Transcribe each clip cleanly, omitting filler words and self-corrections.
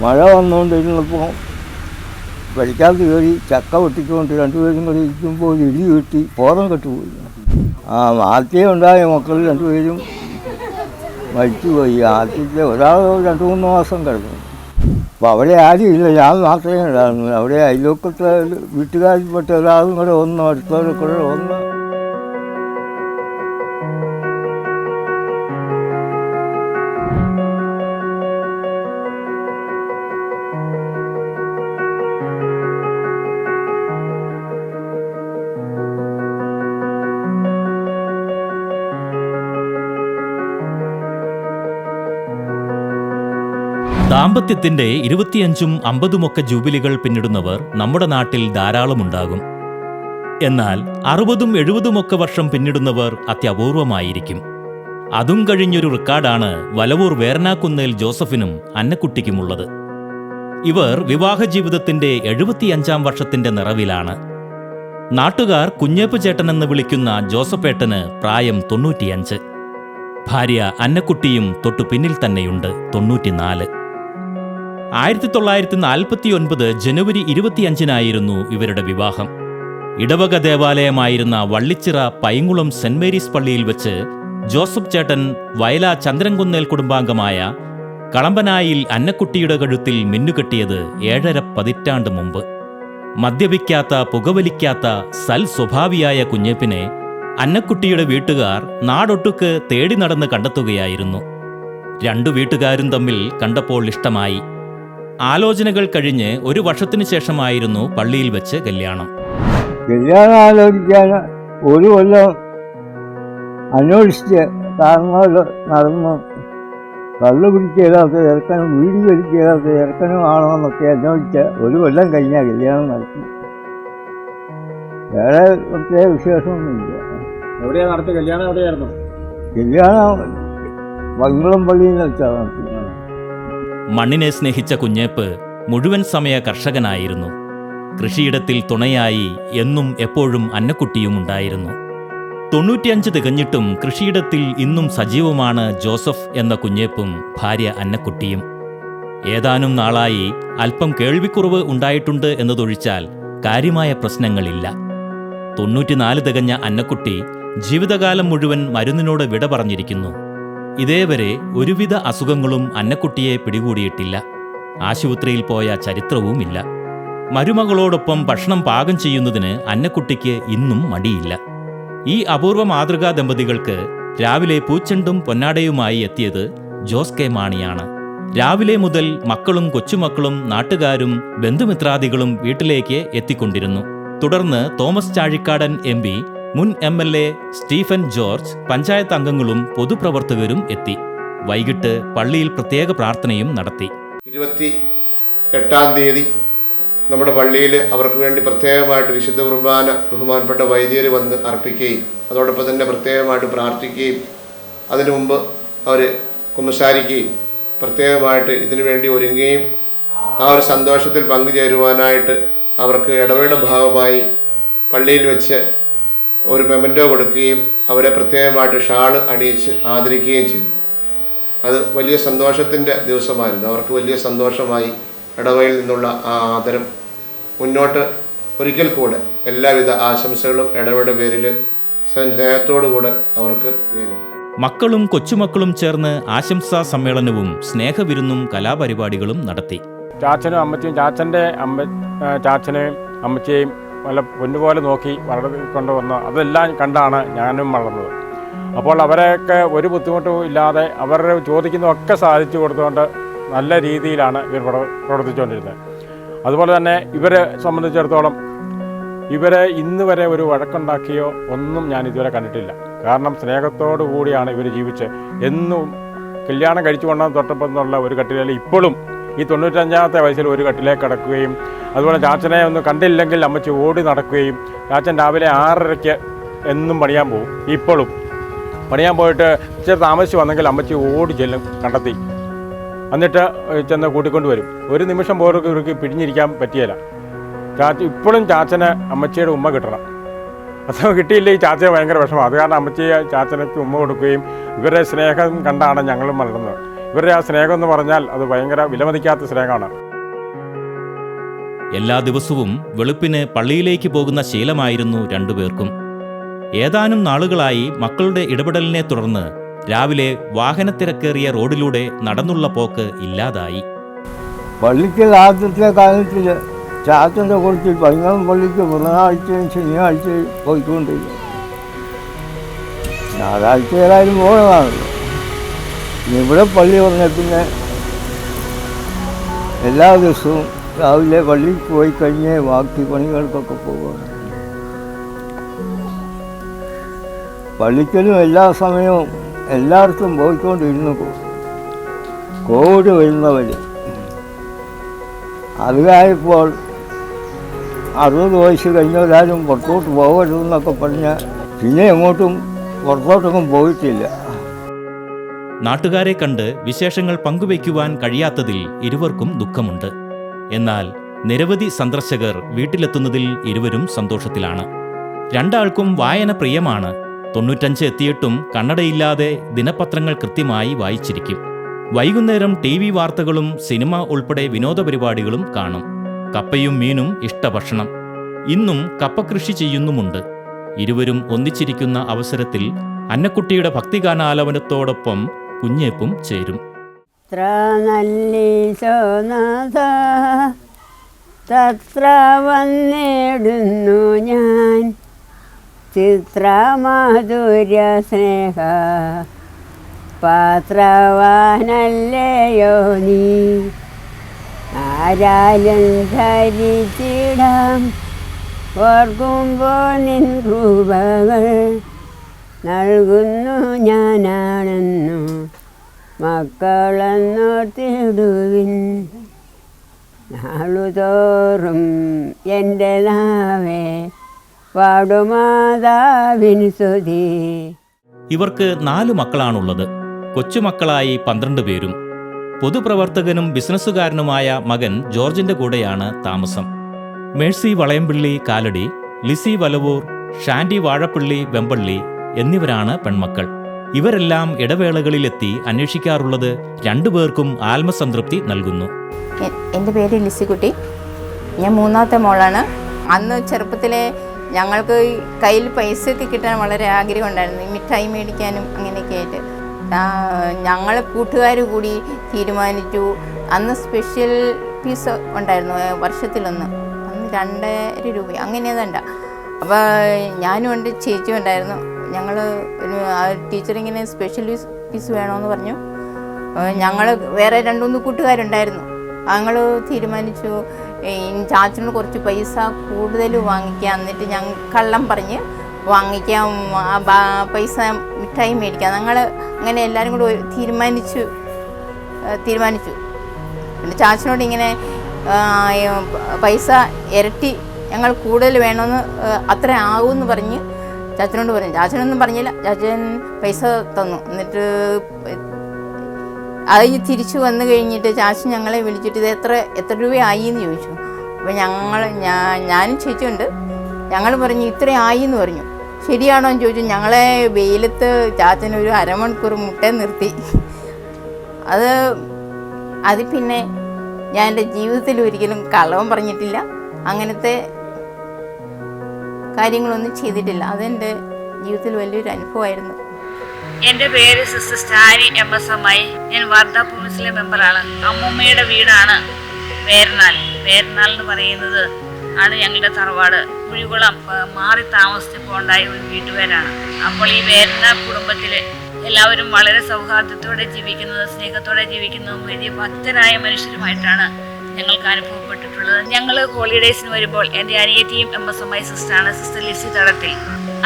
മഴ വന്നുകൊണ്ടിരുന്നപ്പോൾ വരിക്കാത്ത കയറി ചക്ക പൊട്ടിച്ചുകൊണ്ട് രണ്ടുപേരും കൂടി ഇരിക്കുമ്പോൾ ഇടി കിട്ടി ബോധം കെട്ടുപോയി. ആദ്യം ഉണ്ടായ മക്കൾ രണ്ടുപേരും മരിച്ചുപോയി. ആദ്യത്തെ ഒരാൾ 2-3 മാസം കിടന്നു. അപ്പോൾ അവിടെ ആരും ഇല്ല, ഞാൻ മാത്രമേ ഉണ്ടായിരുന്നു. അവിടെ അയൽവക്കത്തെ വീട്ടുകാരിൽപ്പെട്ട ഒരാളും കൂടെ വന്നു, അടുത്തവരൊക്കെ കൂടെ വന്ന്. ദാമ്പത്യത്തിന്റെ 25ഉം 50ഉമൊക്കെ ജൂബിലികൾ പിന്നിടുന്നവർ നമ്മുടെ നാട്ടിൽ ധാരാളമുണ്ടാകും. എന്നാൽ 60ഉം 70ഉമൊക്കെ വർഷം പിന്നിടുന്നവർ അത്യപൂർവമായിരിക്കും. അതും കഴിഞ്ഞൊരു റെക്കോർഡാണ് വലവൂർ വേർനാക്കുന്നേൽ ജോസഫിനും അന്നക്കുട്ടിക്കുമുള്ളത്. ഇവർ വിവാഹ ജീവിതത്തിന്റെ 75ആം വർഷത്തിന്റെ നിറവിലാണ്. നാട്ടുകാർ കുഞ്ഞേപ്പ് ചേട്ടനെന്ന് വിളിക്കുന്ന ജോസഫേട്ടന് പ്രായം 95. ഭാര്യ അന്നക്കുട്ടിയും തൊട്ടു പിന്നിൽ തന്നെയുണ്ട്, 94. 1949 ജനുവരി 25-നായിരുന്നു ഇവരുടെ വിവാഹം. ഇടവക ദേവാലയമായിരുന്ന വള്ളിച്ചിറ പൈങ്കുളം സെന്റ് മേരീസ് പള്ളിയിൽ വെച്ച് ജോസഫ് ചേട്ടൻ വയല ചന്ദ്രൻകുന്നേൽ കുടുംബാംഗമായ കളമ്പനായിൽ അന്നക്കുട്ടിയുടെ കഴുത്തിൽ മിന്നുകെട്ടിയത് 7.5 പതിറ്റാണ്ട് മുമ്പ്. മദ്യപിക്കാത്ത, പുകവലിക്കാത്ത സൽ സ്വഭാവിയായ കുഞ്ഞേപ്പിനെ അന്നക്കുട്ടിയുടെ വീട്ടുകാർ നാടൊട്ടുക്ക് തേടി നടന്ന് കണ്ടെത്തുകയായിരുന്നു. 2 വീട്ടുകാരും തമ്മിൽ കണ്ടപ്പോൾ ഇഷ്ടമായി. ആലോചനകൾ കഴിഞ്ഞ് 1 വർഷത്തിനു ശേഷമായിരുന്നു പള്ളിയിൽ വെച്ച് കല്യാണം. കല്യാണം ആലോചിക്കാൻ 1 കൊല്ലം അന്വേഷിച്ച് കാരണങ്ങൾ നടന്ന് കള്ളു പിടിക്കാത്ത ചെറുക്കനും വീടി വലിക്കാത്ത ചെറുക്കനും ആണോ എന്നൊക്കെ അന്വേഷിച്ച് 1 കൊല്ലം കഴിഞ്ഞാൽ കല്യാണം നടത്തി. വേറെ പ്രത്യേക വിശേഷമൊന്നുമില്ല. എവിടെയാണ് നടത്തിയ കല്യാണം? എവിടെയായിരുന്നു കല്യാണം? പൈങ്കുളം പള്ളിയിൽ വെച്ചാൽ നടത്തി. മണ്ണിനെ സ്നേഹിച്ച കുഞ്ഞേപ്പ് മുഴുവൻ സമയ കർഷകനായിരുന്നു. കൃഷിയിടത്തിൽ തുണയായി എന്നും എപ്പോഴും അന്നക്കുട്ടിയും ഉണ്ടായിരുന്നു. 95 തികഞ്ഞിട്ടും കൃഷിയിടത്തിൽ ഇന്നും സജീവമാണ് ജോസഫ് എന്ന കുഞ്ഞേപ്പും ഭാര്യ അന്നക്കുട്ടിയും. ഏതാനും നാളായി അല്പം കേൾവിക്കുറവ് ഉണ്ടായിട്ടുണ്ട് എന്നതൊഴിച്ചാൽ കാര്യമായ പ്രശ്നങ്ങളില്ല. 94 തികഞ്ഞ അന്നക്കുട്ടി ജീവിതകാലം മുഴുവൻ മരുന്നിനോട് വിട പറഞ്ഞിരിക്കുന്നു. ഇതേവരെ ഒരുവിധ അസുഖങ്ങളും അന്നക്കുട്ടിയെ പിടികൂടിയിട്ടില്ല. ആശുപത്രിയിൽ പോയ ചരിത്രവുമില്ല. മരുമകളോടൊപ്പം ഭക്ഷണം പാകം ചെയ്യുന്നതിന് അന്നക്കുട്ടിക്ക് ഇന്നും മടിയില്ല. ഈ അപൂർവ മാതൃകാ ദമ്പതികൾക്ക് രാവിലെ പൂച്ചെണ്ടും പൊന്നാടയുമായി എത്തിയത് ജോസ് കെ മാണിയാണ്. രാവിലെ മുതൽ മക്കളും കൊച്ചുമക്കളും നാട്ടുകാരും ബന്ധുമിത്രാദികളും വീട്ടിലേക്ക് എത്തിക്കൊണ്ടിരുന്നു. തുടർന്ന് തോമസ് ചാഴിക്കാടൻ MP, മുൻ MLA സ്റ്റീഫൻ ജോർജ്, പഞ്ചായത്ത് അംഗങ്ങളും പൊതുപ്രവർത്തകരും എത്തി. വൈകിട്ട് പള്ളിയിൽ പ്രത്യേക പ്രാർത്ഥനയും നടത്തി. 28-ാം തീയതി നമ്മുടെ പള്ളിയിൽ അവർക്ക് വേണ്ടി പ്രത്യേകമായിട്ട് വിശുദ്ധ കുർബാന ബഹുമാനപ്പെട്ട വൈദികർ വന്ന് അർപ്പിക്കുകയും അതോടൊപ്പം തന്നെ പ്രത്യേകമായിട്ട് പ്രാർത്ഥിക്കുകയും അതിനു മുമ്പ് അവർ കുമ്പസാരിക്കുകയും പ്രത്യേകമായിട്ട് ഇതിനു വേണ്ടി ഒരുങ്ങുകയും ആ ഒരു സന്തോഷത്തിൽ പങ്കുചേരുവാനായിട്ട് അവർക്ക് ഇടവേള ഭാഗമായി പള്ളിയിൽ വെച്ച് ഒരു മെമൻറ്റോ കൊടുക്കുകയും അവരെ പ്രത്യേകമായിട്ട് ഷാള് അണിയിച്ച് ആദരിക്കുകയും ചെയ്തു. അത് വലിയ സന്തോഷത്തിൻ്റെ ദിവസമായിരുന്നു. അവർക്ക് വലിയ സന്തോഷമായി. ഇടവയിൽ നിന്നുള്ള ആ ആദരം മുന്നോട്ട് ഒരിക്കൽ കൂടെ എല്ലാവിധ ആശംസകളും ഇടവയുടെ പേരിൽ സ്നേഹത്തോടുകൂടെ അവർക്ക് നേരും. മക്കളും കൊച്ചുമക്കളും ചേർന്ന് ആശംസാ സമ്മേളനവും സ്നേഹവിരുന്നും കലാപരിപാടികളും നടത്തി. ചാച്ചനും അമ്മച്ചിയും, ചാച്ചനെയും അമ്മച്ചിയെയും നല്ല പൊന്നുപോലെ നോക്കി വളർത്തിക്കൊണ്ടുവന്ന് അതെല്ലാം കണ്ടാണ് ഞാനും വളർന്നത്. അപ്പോൾ അവരെയൊക്കെ ഒരു ബുദ്ധിമുട്ടും ഇല്ലാതെ അവരുടെ ചോദിക്കുന്നതൊക്കെ സാധിച്ചു കൊടുത്തുകൊണ്ട് നല്ല രീതിയിലാണ് ഇവർ പ്രവർത്തിച്ചുകൊണ്ടിരുന്നത്. അതുപോലെ തന്നെ ഇവരെ സംബന്ധിച്ചിടത്തോളം ഇവരെ ഇന്ന് വരെ ഒരു വഴക്കുണ്ടാക്കിയോ ഒന്നും ഞാൻ ഇതുവരെ കണ്ടിട്ടില്ല. കാരണം സ്നേഹത്തോടു കൂടിയാണ് ഇവർ ജീവിച്ച്. എന്നും കല്യാണം കഴിച്ചു കൊണ്ടാൽ തൊട്ടപ്പെന്നുള്ള ഒരു കട്ടിലിൽ ഇപ്പോഴും ഈ 95-ാമത്തെ വയസ്സിൽ ഒരു കട്ടിലേക്ക് കിടക്കുകയും അതുപോലെ ചാച്ചനെ ഒന്ന് കണ്ടില്ലെങ്കിൽ അമ്മച്ചി ഓടി നടക്കുകയും ചാച്ചൻ രാവിലെ 6:30-ക്ക് എന്നും പണിയാൻ പോകും. ഇപ്പോഴും പണിയാൻ പോയിട്ട് ഇച്ചിരി താമസിച്ച് വന്നെങ്കിൽ അമ്മച്ചി ഓടി ചെല്ലും കണ്ടെത്തി, എന്നിട്ട് ചെന്ന് കൂട്ടിക്കൊണ്ട് വരും. ഒരു നിമിഷം പോലും ഇവർക്ക് പിടിഞ്ഞിരിക്കാൻ പറ്റിയല്ല. ഇപ്പോഴും ചാച്ചന് അമ്മച്ചിയുടെ ഉമ്മ കിട്ടണം. അത് കിട്ടിയില്ല ഈ ചാച്ചയെ ഭയങ്കര വിഷമം. അത് കാരണം അമ്മച്ചിയെ ചാച്ചനയ്ക്ക് ഉമ്മ കൊടുക്കുകയും ഇവരുടെ സ്നേഹം കണ്ടാണ് ഞങ്ങളും വളർന്നത്. ഇവരുടെ ആ സ്നേഹം എന്ന് പറഞ്ഞാൽ അത് ഭയങ്കര വിലമതിക്കാത്ത സ്നേഹമാണ്. എല്ലാ ദിവസവും വെളുപ്പിന് പള്ളിയിലേക്ക് പോകുന്ന ശീലമായിരുന്നു രണ്ടുപേർക്കും. ഏതാനും നാളുകളായി മക്കളുടെ ഇടപെടലിനെ തുടർന്ന് രാവിലെ വാഹനത്തിരക്കേറിയ റോഡിലൂടെ നടന്നുള്ള പോക്ക് ഇല്ലാതായി. പള്ളിക്ക് ആദ്യത്തെ കാലത്തിൽ ചാത്തൻ്റെ കുറച്ച് പൈങ്ങളം പള്ളിക്ക് ബുധനാഴ്ചയും ശനിയാഴ്ചയും പോയിക്കൊണ്ടിരിക്കും. ഞായറാഴ്ച ഏതായാലും പോകണമാണല്ലോ. ഇവിടെ പള്ളി പറഞ്ഞ പിന്നെ എല്ലാ ദിവസവും രാവിലെ പള്ളിയിൽ പോയി കഴിഞ്ഞ് ബാക്കി പണികൾക്കൊക്കെ പോവുകയാണ്. പള്ളിക്കലും എല്ലാ സമയവും എല്ലായിടത്തും പോയിക്കൊണ്ടിരുന്നു. കോവിഡ് വരുന്നവർ അതുകായപ്പോൾ 60 വയസ്സ് കഴിഞ്ഞവരാരും പുറത്തോട്ട് പോകരുതെന്നൊക്കെ പറഞ്ഞ് പിന്നെ എങ്ങോട്ടും പുറത്തോട്ടൊന്നും പോയിട്ടില്ല. നാട്ടുകാരെ കണ്ട് വിശേഷങ്ങൾ പങ്കുവയ്ക്കുവാൻ കഴിയാത്തതിൽ ഇരുവർക്കും ദുഃഖമുണ്ട്. എന്നാൽ നിരവധി സന്ദർശകർ വീട്ടിലെത്തുന്നതിൽ ഇരുവരും സന്തോഷത്തിലാണ്. രണ്ടാൾക്കും വായന പ്രിയമാണ്. 95 എത്തിയിട്ടും കണ്ണടയില്ലാതെ ദിനപത്രങ്ങൾ കൃത്യമായി വായിച്ചിരിക്കും. വൈകുന്നേരം TV വാർത്തകളും സിനിമ ഉൾപ്പെടെ വിനോദ പരിപാടികളും കാണും. കപ്പയും മീനും ഇഷ്ടഭക്ഷണം. ഇന്നും കപ്പ കൃഷി ചെയ്യുന്നുമുണ്ട്. ഇരുവരും ഒന്നിച്ചിരിക്കുന്ന അവസരത്തിൽ അന്നക്കുട്ടിയുടെ ഭക്തിഗാനാലാപനത്തോടൊപ്പം കുഞ്ഞേപ്പും ചേരും. തത്ര വന്നിടുന്നു ഞാൻ ചിത്രമാധുര്യ സ്നേഹ പാത്രവാനല്ലയോ നീ ആരാലും ധരിച്ചിടാം ഓർക്കുമ്പോൾ നിൻ കൃപകൾ നൽകുന്നു ഞാനാണെന്നു മക്കളെന്നോർത്തിടുവിൻ നാളുതോറും എൻ്റെ നാവേ പാടുമാതാവിൻ സ്തുതി. ഇവർക്ക് 4 മക്കളാണുള്ളത്. കൊച്ചുമക്കളായി 12 പേരും. പൊതുപ്രവർത്തകനും ബിസിനസ്സുകാരനുമായ മകൻ ജോർജിന്റെ കൂടെയാണ് താമസം. മേഴ്സി വളയംപിള്ളി കാലടി, ലിസി വലവൂർ, ഷാൻഡി വാഴപ്പള്ളി വെമ്പള്ളി എന്നിവരാണ് പെൺമക്കൾ. ഇവരെല്ലാം ഇടവേളകളിലെത്തി അന്വേഷിക്കാറുള്ളത് രണ്ടുപേർക്കും ആത്മസംതൃപ്തി നൽകുന്നു. എൻ്റെ പേര് ലിസിക്കുട്ടി. ഞാൻ 3ാമത്തെ മോളാണ്. അന്ന് ചെറുപ്പത്തിലെ ഞങ്ങൾക്ക് കയ്യിൽ പൈസയൊക്കെ കിട്ടാൻ വളരെ ആഗ്രഹം ഉണ്ടായിരുന്നു, മിഠായി മേടിക്കാനും അങ്ങനെയൊക്കെ ആയിട്ട്. ഞങ്ങൾ കൂട്ടുകാർ കൂടി തീരുമാനിച്ചു. അന്ന് സ്പെഷ്യൽ ഫീസ് ഉണ്ടായിരുന്നു വർഷത്തിലൊന്ന്, അന്ന് 2,500 രൂപ അങ്ങനെ ഏതാണ്ട. അപ്പോൾ ഞാനും ഉണ്ട്, ചേച്ചിയും ഉണ്ടായിരുന്നു. ഞങ്ങൾ ടീച്ചറിങ്ങനെ സ്പെഷ്യൽ ഫീസ് വേണമെന്ന് പറഞ്ഞു. ഞങ്ങൾ വേറെ 2-3 കൂട്ടുകാരുണ്ടായിരുന്നു. ഞങ്ങൾ തീരുമാനിച്ചു ചാച്ചനോട് കുറച്ച് പൈസ കൂടുതൽ വാങ്ങിക്കാം, എന്നിട്ട് ഞങ്ങൾ കള്ളം പറഞ്ഞ് വാങ്ങിക്കാം, പൈസ മിഠായി മേടിക്കാം. ഞങ്ങൾ അങ്ങനെ എല്ലാവരും കൂടെ തീരുമാനിച്ചു. പിന്നെ ചാച്ചനോട് ഇങ്ങനെ പൈസ ഇരട്ടി ഞങ്ങൾ കൂടുതൽ വേണമെന്ന് അത്ര ആകുമെന്ന് പറഞ്ഞ് ചാച്ചനോട് പറഞ്ഞു. ചാച്ചനൊന്നും പറഞ്ഞില്ല, ചാച്ചൻ പൈസ തന്നു. എന്നിട്ട് അത് തിരിച്ചു വന്നു കഴിഞ്ഞിട്ട് ചാച്ചൻ ഞങ്ങളെ വിളിച്ചിട്ട് ഇത് എത്ര രൂപയായി എന്ന് ചോദിച്ചു. അപ്പോൾ ഞാനും ചേച്ചിയുണ്ട്. ഞങ്ങൾ പറഞ്ഞു ഇത്ര ആയി എന്ന് പറഞ്ഞു. ശരിയാണോ എന്ന് ചോദിച്ചു. ഞങ്ങളെ വെയിലത്ത് ചാച്ചൻ ഒരു അരമണിക്കൂർ മുട്ട നിർത്തി. അത് പിന്നെ ഞാൻ എൻ്റെ ജീവിതത്തിൽ ഒരിക്കലും കളവും പറഞ്ഞിട്ടില്ല, അങ്ങനത്തെ കാര്യങ്ങളൊന്നും ചെയ്തിട്ടില്ല. അതെൻ്റെ ജീവിതത്തിൽ വലിയൊരു അനുഭവമായിരുന്നു. എൻ്റെ പേര് സിസ്റ്റർ സ്റ്റാരി MSMI. ഞാൻ വാർത്താപൂ മുസ്ലിം മെമ്പറാണ്. അമ്മൂമ്മയുടെ വീടാണ് വേരനാൽ എന്ന് പറയുന്നത് ആണ് ഞങ്ങളുടെ തറവാട്. കുഴികുളം മാറി താമസിച്ചപ്പോൾ ഉണ്ടായ ഒരു വീട്ടുപേരാണ്. അപ്പോൾ ഈ വേരനാൽ കുടുംബത്തിൽ എല്ലാവരും വളരെ സൗഹാർദ്ദത്തോടെ ജീവിക്കുന്നത്, സ്നേഹത്തോടെ ജീവിക്കുന്നതും വലിയ ഭക്തരായ മനുഷ്യരുമായിട്ടാണ് ഞങ്ങൾക്ക് അനുഭവപ്പെട്ടിട്ടുള്ളത്. ഞങ്ങൾ ഹോളിഡേയ്സിന് വരുമ്പോൾ എൻ്റെ അനിയത്തിയും MSMI സിസ്റ്ററാണ്, സിസ്റ്റർ ലിസി തടത്തിൽ.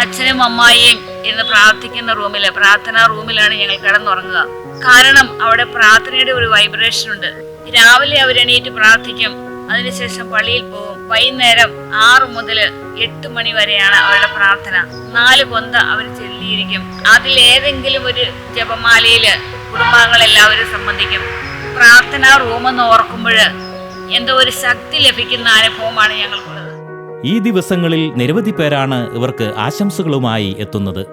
അച്ഛനും അമ്മായിയും ഇന്ന് പ്രാർത്ഥിക്കുന്ന പ്രാർത്ഥനാ റൂമിലാണ് ഞങ്ങൾ കിടന്നുറങ്ങുക. കാരണം അവിടെ പ്രാർത്ഥനയുടെ ഒരു വൈബ്രേഷൻ ഉണ്ട്. രാവിലെ അവരെണീറ്റ് പ്രാർത്ഥിക്കും, അതിനുശേഷം പള്ളിയിൽ പോകും. വൈകുന്നേരം 6 മുതൽ 8 മണി വരെയാണ് അവരുടെ പ്രാർത്ഥന. 4 കൊന്ത അവർ ചൊല്ലിയിരിക്കും. അതിലേതെങ്കിലും ഒരു ജപമാലയിൽ കുടുംബാംഗങ്ങളെല്ലാവരും സംബന്ധിക്കും. പ്രാർത്ഥനാ റൂമെന്ന് ഓർക്കുമ്പോൾ എന്തോ ഒരു ശക്തി ലഭിക്കുന്ന അനുഭവമാണ് ഞങ്ങൾക്കുള്ളത്. ഈ ദിവസങ്ങളിൽ നിരവധി പേരാണ് ഇവർക്ക് ആശംസകളുമായി എത്തുന്നത്.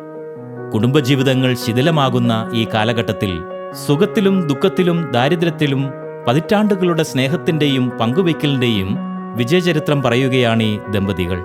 കുടുംബജീവിതങ്ങൾ ശിഥിലമാകുന്ന ഈ കാലഘട്ടത്തിൽ സുഖത്തിലും ദുഃഖത്തിലും ദാരിദ്ര്യത്തിലും പതിറ്റാണ്ടുകളുടെ സ്നേഹത്തിൻ്റെയും പങ്കുവയ്ക്കലിൻ്റെയും വിജയചരിത്രം പറയുകയാണ് ഈ ദമ്പതികൾ.